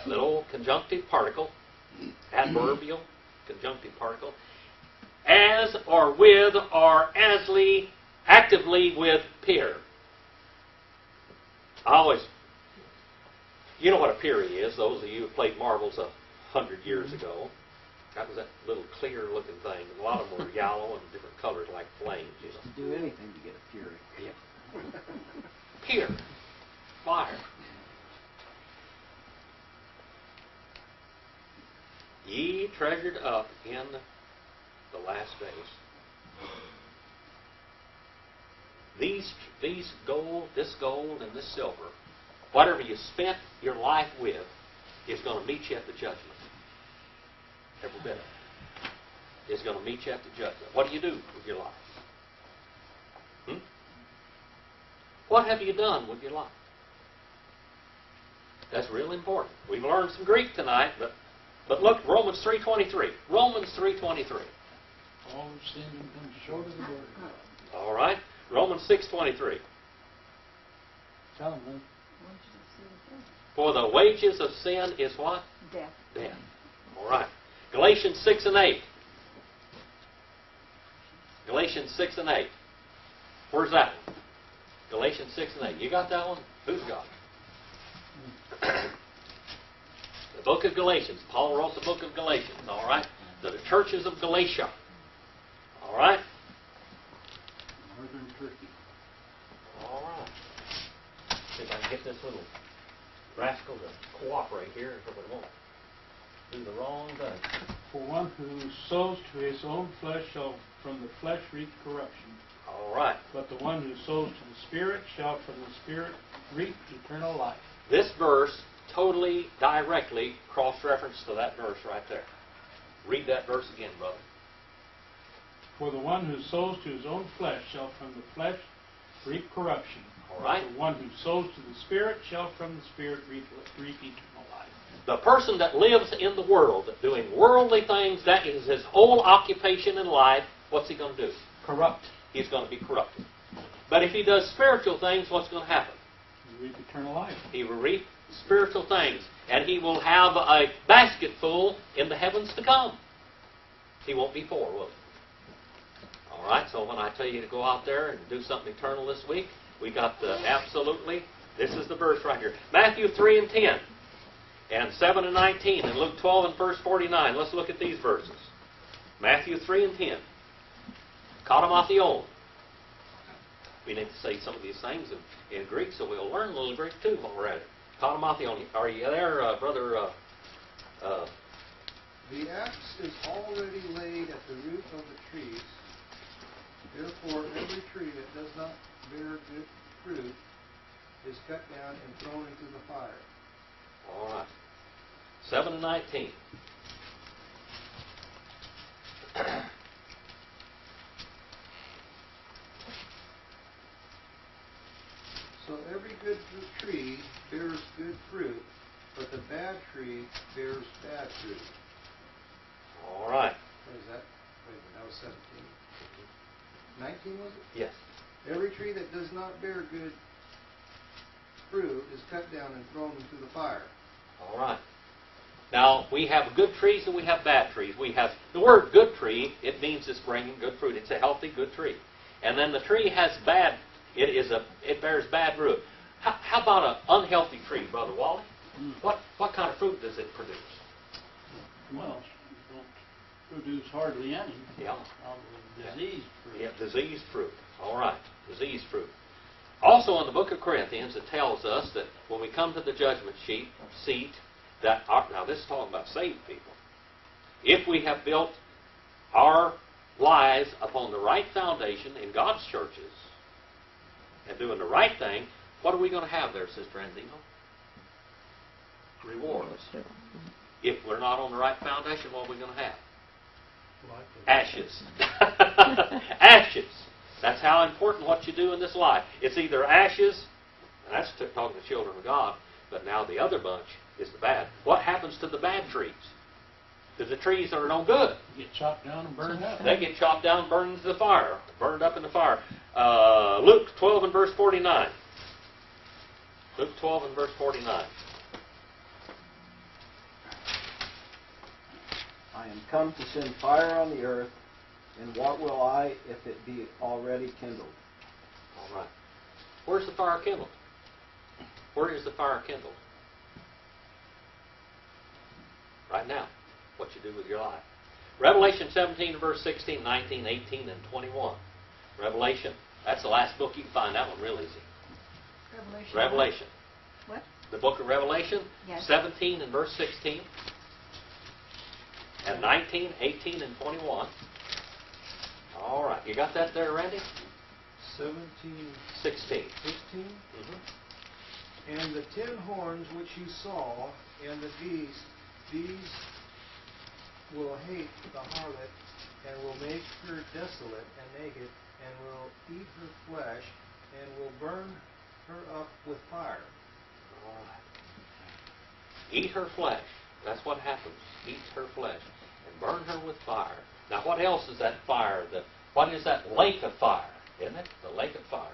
Little conjunctive particle, adverbial conjunctive particle. As or with or asly, actively with peer. You know what a Piri is, those of you who played marbles 100 years ago. That was that little clear looking thing. A lot of them were yellow and different colors like flames. Just to do anything to get a Piri. Yeah. Pier. Fire. Ye treasured up in the last days. This gold and this silver, whatever you spent your life with, is going to meet you at the judgment. Every bit of it is going to meet you at the judgment. What do you do with your life? What have you done with your life? That's real important. We've learned some Greek tonight, but look, Romans 3:23. Romans 3:23. All have sinned and come short of the glory of God. All right. Romans 6:23. Tell them, then. For the wages of sin is what? Death. Death. All right. Galatians 6 and 8. Galatians 6 and 8. Where's that one? Galatians 6 and 8. You got that one? Who's got it? The book of Galatians. Paul wrote the book of Galatians. All right. To the churches of Galatia. All right. Northern Turkey. All right. See if I can get this little rascal to cooperate here, so we won't do the wrong thing. For one who sows to his own flesh shall from the flesh reap corruption. All right. But the one who sows to the Spirit shall from the Spirit reap eternal life. This verse totally, directly cross-reference to that verse right there. Read that verse again, brother. For the one who sows to his own flesh shall from the flesh reap corruption. All right. But the one who sows to the Spirit shall from the Spirit reap eternal life. The person that lives in the world, doing worldly things, that is his whole occupation in life, what's he going to do? Corrupt. He's going to be corrupted. But if he does spiritual things, what's going to happen? You reap eternal life. He will reap spiritual things, and he will have a basket full in the heavens to come. He won't be poor, will he? All right, so when I tell you to go out there and do something eternal this week, we got the absolutely, this is the verse right here. Matthew 3 and 10, and 7 and 19, and Luke 12 and verse 49. Let's look at these verses. Matthew 3 and 10. Katamathion. We need to say some of these things in Greek, so we'll learn a little Greek too while we're at it. Katamathion. Are you there, Brother? The axe is already laid at the root of the trees. Therefore, every tree that does not bear good fruit is cut down and thrown into the fire. All right. 7 and 19. So every good tree bears good fruit, but the bad tree bears bad fruit. All right. What is that? Wait a minute, that was 17. 19 was it? Yes. Every tree that does not bear good fruit is cut down and thrown into the fire. All right. Now, we have good trees and we have bad trees. We have the word good tree, it means it's bringing good fruit. It's a healthy, good tree. And then the tree has bad, it bears bad fruit. How about an unhealthy tree, Brother Wally? What kind of fruit does it produce? Well, you don't produce hardly any. Yeah. Probably diseased fruit. Yeah, diseased fruit. All right, diseased fruit. Also in the book of Corinthians, it tells us that when we come to the judgment seat, now this is talking about saved people. If we have built our lives upon the right foundation in God's churches and doing the right thing, what are we going to have there, Sister Andino? Rewards. If we're not on the right foundation, what are we going to have? Ashes. Ashes. That's how important what you do in this life. It's either ashes, and that's talking to children of God, but now the other bunch is the bad. What happens to the bad trees? To the trees that are no good? Get chopped down and burned up. They get chopped down and burned into the fire. Burned up in the fire. Luke 12 and verse 49. Luke 12 and verse 49. I am come to send fire on the earth, and what will I if it be already kindled? All right. Where's the fire kindled? Where is the fire kindled? Right now. What you do with your life. Revelation 17, verse 16, 19, 18, and 21. Revelation. That's the last book you can find. That one real easy. Revelation. What? The book of Revelation, Yes. 17 and verse 16, and 19, 18, and 21. All right. You got that there, Randy? 17, 16. 16. Mm-hmm. And the 10 horns which you saw, and the beast, these will hate the harlot, and will make her desolate and naked, and will eat her flesh, and will burn her up with fire. All right. Eat her flesh. That's what happens. Eat her flesh and burn her with fire. Now, what else is that fire? What is that lake of fire? Isn't it? The lake of fire.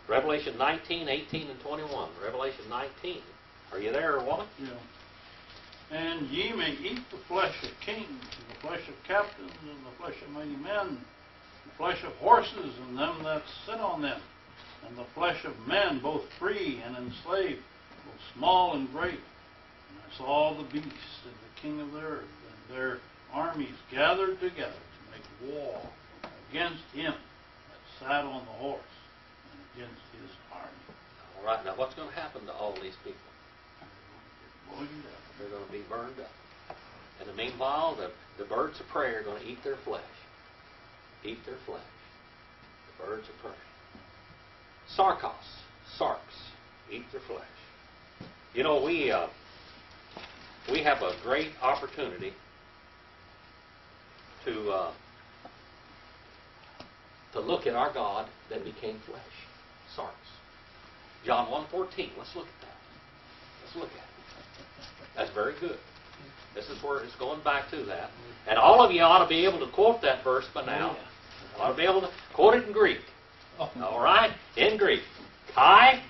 Revelation 19, 18, and 21. Revelation 19. Are you there, or what? Yeah. And ye may eat the flesh of kings, and the flesh of captains, and the flesh of mighty men, the flesh of horses, and them that sit on them, and the flesh of men, both free and enslaved, both small and great. And I saw all the beasts and the king of the earth, and their armies gathered together to make war against him that sat on the horse, and against his army. All right. Now, what's going to happen to all these people? Boiled up. They're going to be burned up. In the meanwhile, the birds of prey are going to eat their flesh. Eat their flesh. The birds of prey. Sarks, eat their flesh. You know, we have a great opportunity to look at our God that became flesh. Sarks. John 1:14. Let's look at that. Let's look at it. As very good. This is where it's going back to that. And all of you ought to be able to quote that verse by now. Ought to be able to quote it in Greek. All right? In Greek. Kai,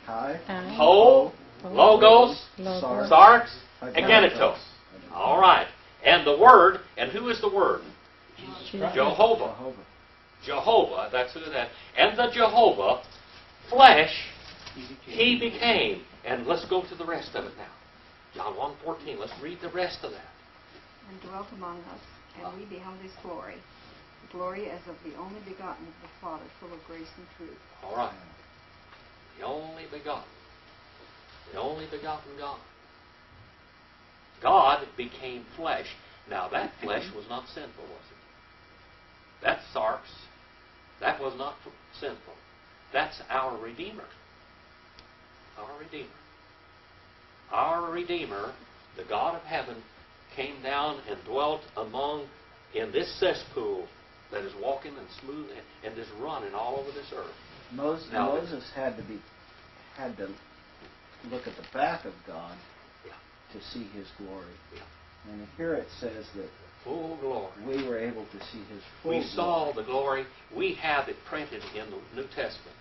ho, logos, sarx, and genetos. All right. And the Word, and who is the Word? Jehovah. Jehovah, that's who that. And the Jehovah, flesh, He became. And let's go to the rest of it now. John 1:14. Let's read the rest of that. And dwelt among us, and we beheld His glory. Glory as of the only begotten of the Father, full of grace and truth. All right. The only begotten. The only begotten God. God became flesh. Now that flesh was not sinful, was it? That sarx, that was not sinful. That's our Redeemer. Our Redeemer. Our Redeemer, the God of heaven, came down and dwelt in this cesspool that is walking and smooth and is running all over this earth. Moses had to look at the back of God to see His glory. Yeah. And here it says that full glory. We were able to see His full glory. We saw the glory. We have it printed in the New Testament.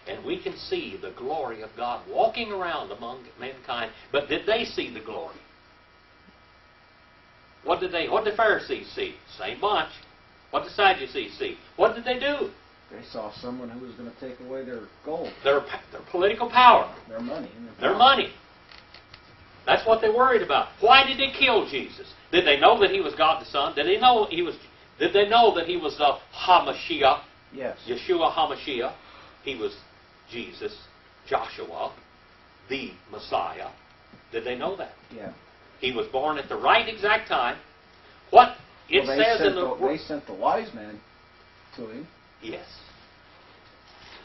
And we can see the glory of God walking around among mankind. But did they see the glory? What did the Pharisees see? Same bunch. What did the Sadducees see? What did they do? They saw someone who was going to take away their gold. Their political power. Their money. Their money. That's what they worried about. Why did they kill Jesus? Did they know that He was God the Son? Did they know He was the HaMashiach? Yes. Yeshua HaMashiach. He was Jesus, Joshua, the Messiah. Did they know that? Yeah. He was born at the right exact time. What it says in the they sent the wise men to Him. Yes.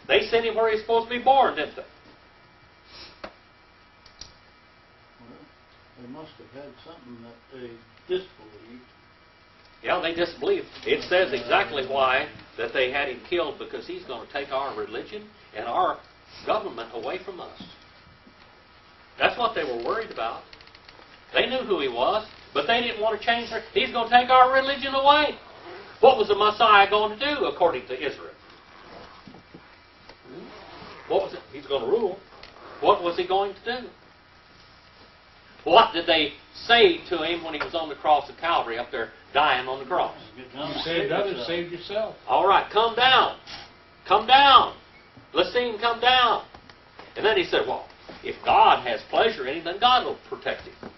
They sent Him where He's supposed to be born, didn't they? Well, they must have had something that they disbelieved. Yeah, they disbelieved. It says exactly why that they had Him killed, because He's going to take our religion and our government away from us. That's what they were worried about. They knew who He was, but they didn't want to change her. He's going to take our religion away. What was the Messiah going to do according to Israel? What was it? He's going to rule. What was He going to do? What did they say to Him when He was on the cross of Calvary up there dying on the cross? You saved others, saved yourself. All right, come down. Come down. Let's see Him come down. And then He said, well, if God has pleasure in Him, then God will protect Him.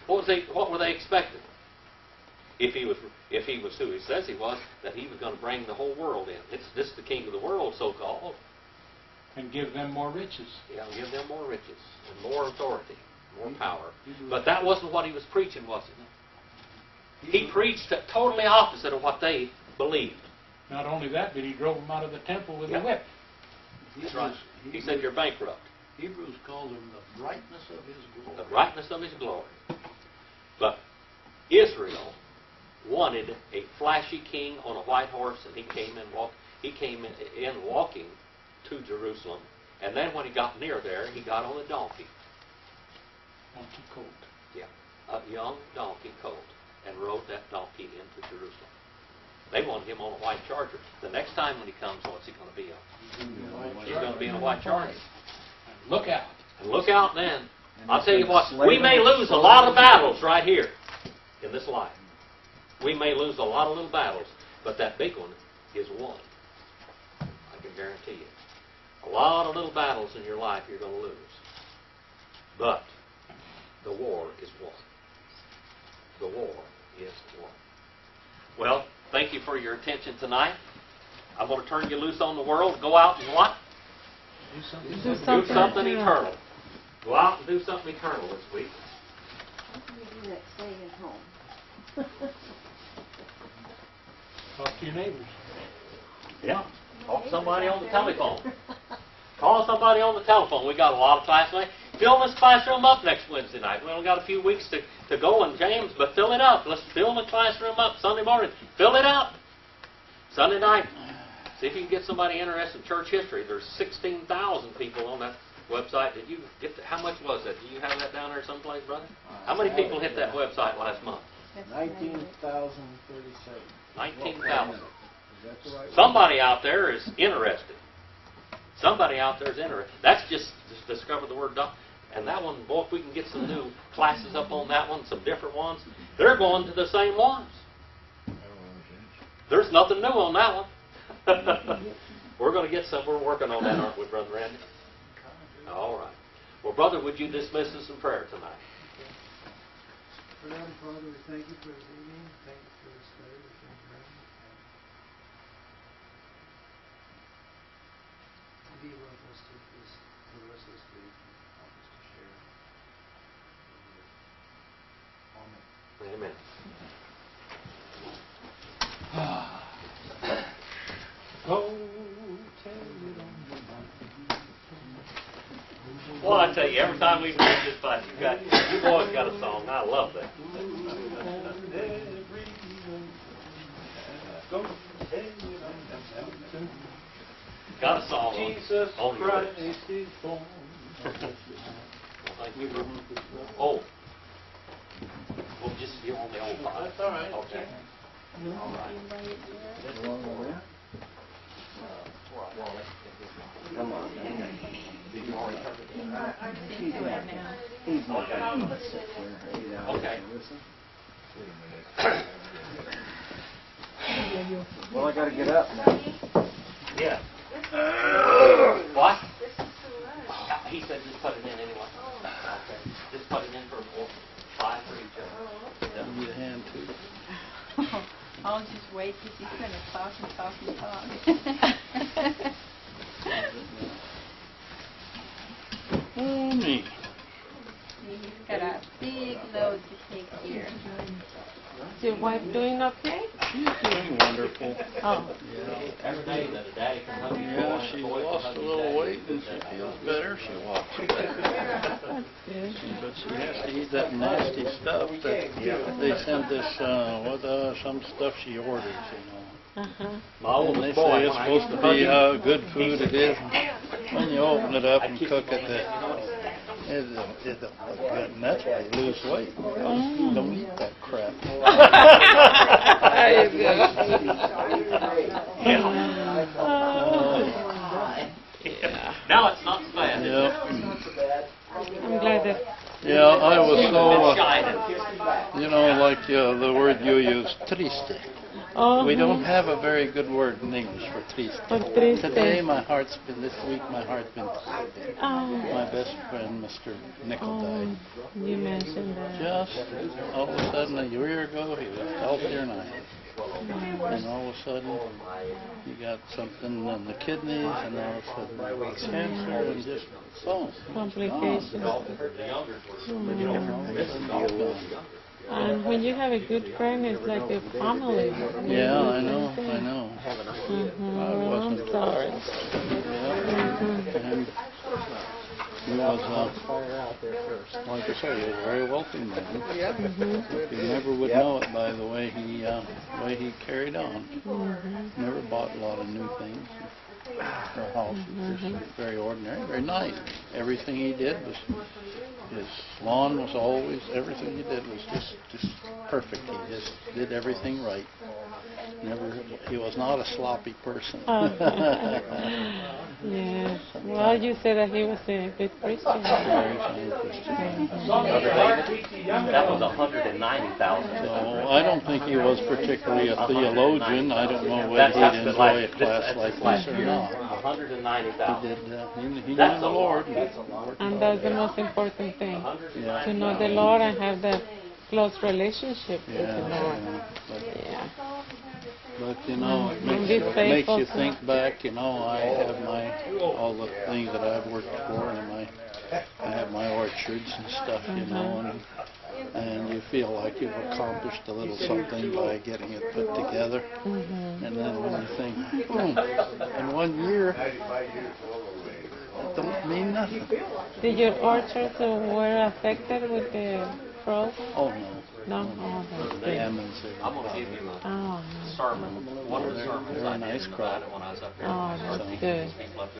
What were they expecting? If he was who He says He was, that He was going to bring the whole world in. This is the King of the world, so-called. And give them more riches. Yeah, give them more riches and more authority, more power. But that wasn't what He was preaching, was it? He preached totally opposite of what they believed. Not only that, but He drove them out of the temple with a whip. That's right. He said, you're bankrupt. Hebrews called Him the brightness of His glory. The brightness of His glory. But Israel wanted a flashy king on a white horse, and he came in walking to Jerusalem. And then when he got near there, he got on a donkey. Donkey colt. Yeah, a young donkey colt, and rode that donkey into Jerusalem. They wanted Him on a white charger. The next time when He comes, what's He going to be on? He's going to be in a white charger. And look out. And look out then. I'll tell you what, we may lose a lot of battles right here in this life. We may lose a lot of little battles, but that big one is won. I can guarantee you. A lot of little battles in your life you're going to lose. But the war is won. The war is won. Well, thank you for your attention tonight. I'm going to turn you loose on the world. Go out and what? Do something eternal. Go out and do something eternal this week. What can you do that staying at home? Talk to your neighbors. Yeah. Talk to somebody on the telephone. Call somebody on the telephone. We got a lot of classmates. Fill this classroom up next Wednesday night. We only got a few weeks to go in James, but fill it up. Let's fill the classroom up Sunday morning. Fill it up. Sunday night. See if you can get somebody interested in church history. There's 16,000 people on that website. Did you get how much was that? Do you have that down there someplace, brother? How many people hit that website last month? 19,037. 19,000. Is that the right Somebody out there is interested. Somebody out there is interested. That's just discover the word doc. And that one, boy, if we can get some new classes up on that one, some different ones, they're going to the same ones. There's nothing new on that one. We're going to get some. We're working on that, aren't we, Brother Randy? All right. Well, brother, would you dismiss us in prayer tonight? Heavenly Father, we thank you for this evening. Thank you for this study that's been done. And be with us to this, for the rest of this week. Help us to share. Amen. Amen. Go tell it on the mountain. Well, I tell you, every time we read this class, you boys got a song. I love that. Go tell it on the mountain. Got a song Jesus on your lips. Christ is born. Thank you. Oh. Well, just you on the old part. That's all right. Okay. All right. Come on. Did you already cover it? He's not going to sit here. Okay. Listen. Well, I got to get up now. Yeah. What? He said just put it in anyway. Okay. Just put it in for 5 for each other. You need a hand too. I'll just wait because he's going to talk and talk and talk. Oh, me. He's got a big load to take here. Is your wife doing okay? She's doing wonderful. Oh. Yeah. Every day that a daddy can hug you. Yeah, she lost a little weight and she feels better. She walks better. That's good. But she has to eat that nasty stuff that they sent this, some stuff she orders, you know. Uh-huh. My And oldest they boy, say it's when I supposed used to be hug him, good food it is. When you open it up and cook it, it don't look good. And that's why you lose weight. Don't eat that crap. There you go. Yeah. now it's not so bad. Yep. I'm glad that. Yeah, I was It's so, shining. like the word you use, triste. We don't have a very good word in English for triste. For triste. Today, this week, my heart's been sad. Oh. My best friend, Mr. Nickel, died. You mentioned that. Just all of a sudden, a year ago, he was healthier than I am. And all of a sudden, he got something in the kidneys, and all of a sudden, cancer, and just boom. Complications. The youngers were And when you have a good friend, it's like a family. Yeah, I know. Mm-hmm. I wasn't. I'm sorry. Yeah. And he was, like I say, he was a very wealthy man. Mm-hmm. You never would know it by the way he carried on. Mm-hmm. Never bought a lot of new things. Her house was just very ordinary, very nice. Everything he did was, his lawn was always, everything he did was just perfect. He just did everything right. He was not a sloppy person. Yes. Well, you said that he was a good Christian. Very fine Christian. That was 190,000. So I don't think he was particularly a theologian. I don't know whether he'd enjoy a class like this or not. 190,000. He knew the Lord. And that's the most important thing. Yeah. To know the Lord and have that close relationship with the Lord. Yeah. But it makes you think back. I have all the things that I've worked for, and I have my orchards and stuff, and you feel like you've accomplished a little something by getting it put together. And then when you think, in 1 year, it don't mean nothing. Did your orchards were affected with the frost? Oh no. No? Oh, that's The good. almonds I'm going to give you a Oh, no. sermon. One of the sermons they're I a did nice in crop. Nevada when I was up there. Oh, that's good. People up there